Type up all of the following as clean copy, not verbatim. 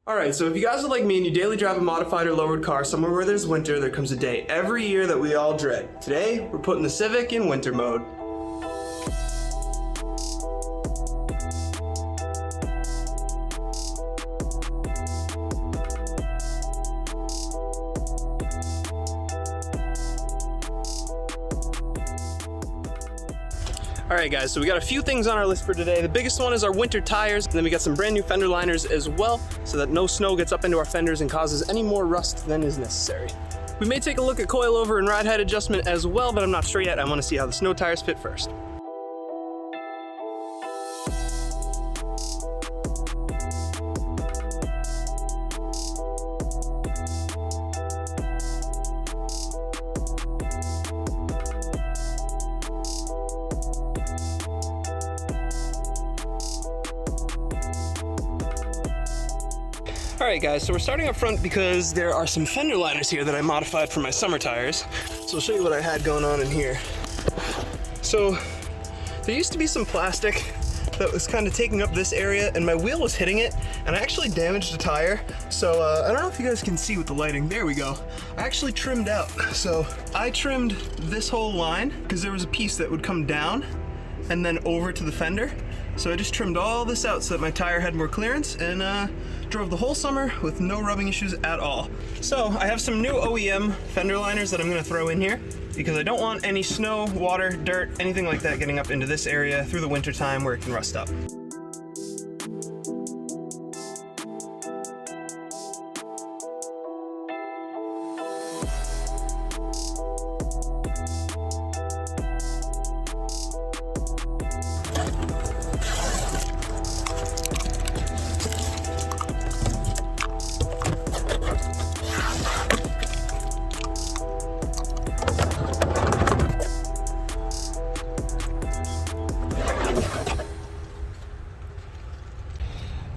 Alright, so if you guys are like me and you daily drive a modified or lowered car somewhere where there's winter, there comes a day every year that we all dread. Today, we're putting the Civic in winter mode. Alright guys, so we got a few things on our list for today. The biggest one is our winter tires, and then we got some brand new Fender Liners as well, so that no snow gets up into our fenders and causes any more rust than is necessary. We may take a look at coilover and ride height adjustment as well, but I'm not sure yet. I want to see how the snow tires fit first. Alright guys, so we're starting up front because there are some Fender Liners here that I modified for my summer tires. So I'll show you what I had going on in here. So there used to be some plastic that was kind of taking up this area and my wheel was hitting it and I actually damaged a tire. So I don't know if you guys can see with the lighting, there we go. I actually trimmed out. So I trimmed this whole line because there was a piece that would come down and then over to the fender. So I just trimmed all this out so that my tire had more clearance and drove the whole summer with no rubbing issues at all. So I have some new OEM Fender Liners that I'm gonna throw in here because I don't want any snow, water, dirt, anything like that getting up into this area through the winter time where it can rust up.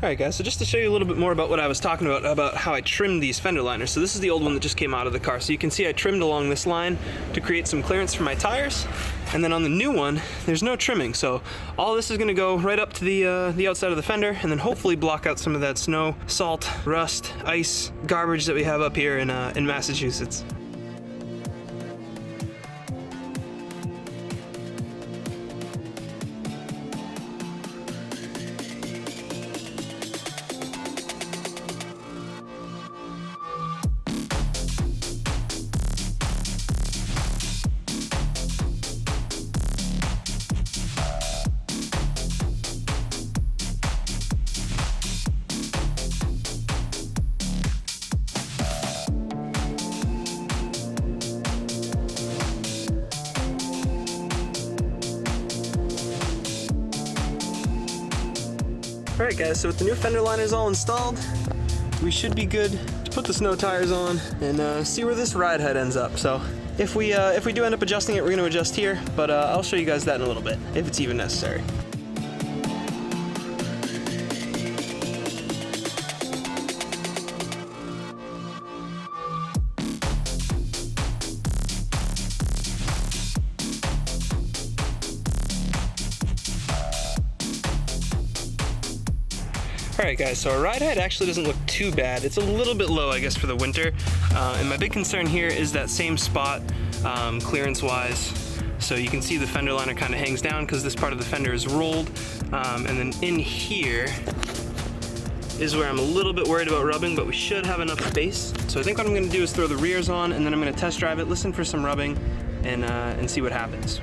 Alright guys, so just to show you a little bit more about what I was talking about how I trimmed these Fender Liners. So this is the old one that just came out of the car. So you can see I trimmed along this line to create some clearance for my tires. And then on the new one, there's no trimming. So all this is gonna go right up to the outside of the fender and then hopefully block out some of that snow, salt, rust, ice, garbage that we have up here in Massachusetts. Alright guys, so with the new Fender Liners all installed, we should be good to put the snow tires on and see where this ride height ends up. So if we do end up adjusting it, we're going to adjust here, but I'll show you guys that in a little bit, if it's even necessary. Alright guys, so our ride height actually doesn't look too bad. It's a little bit low, I guess, for the winter. And my big concern here is that same spot, clearance-wise. So you can see the fender liner kind of hangs down because this part of the fender is rolled. And then in here is where I'm a little bit worried about rubbing, but we should have enough space. So I think what I'm going to do is throw the rears on, and then I'm going to test drive it, listen for some rubbing, and see what happens.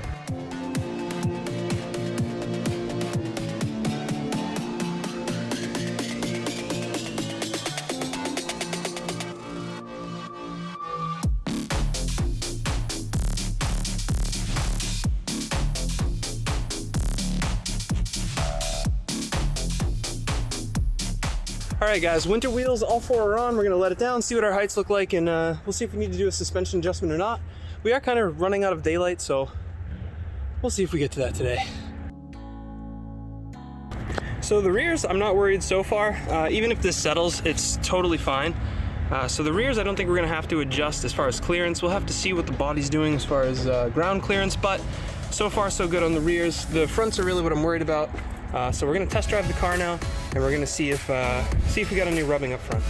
Alright guys, winter wheels, all four are on. We're going to let it down, see what our heights look like, and we'll see if we need to do a suspension adjustment or not. We are kind of running out of daylight, so we'll see if we get to that today. So the rears, I'm not worried so far. Even if this settles, it's totally fine. So the rears, I don't think we're going to have to adjust as far as clearance. We'll have to see what the body's doing as far as ground clearance, but so far so good on the rears. The fronts are really what I'm worried about. So we're gonna test drive the car now, and we're gonna see if we got any rubbing up front.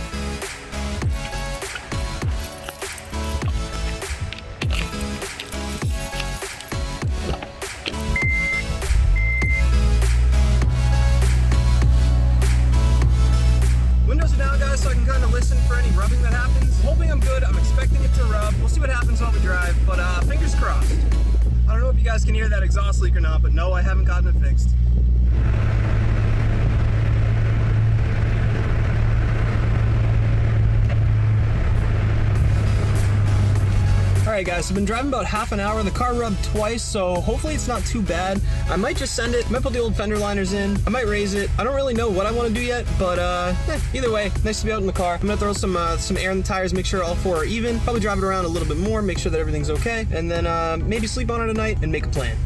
Windows are down, guys, so I can kind of listen for any rubbing that happens. I'm hoping I'm good. I'm expecting it to rub. We'll see what happens while we drive, but fingers crossed. I don't know if you guys can hear that exhaust leak or not, but no, I haven't gotten it fixed. Alright guys, so I've been driving about half an hour. The car rubbed twice, so hopefully it's not too bad. I might just send it, I might put the old fender liners in, I might raise it. I don't really know what I want to do yet, but either way, nice to be out in the car. I'm gonna throw some air in the tires, make sure all four are even, probably drive it around a little bit more, make sure that everything's okay, and then maybe sleep on it tonight and make a plan.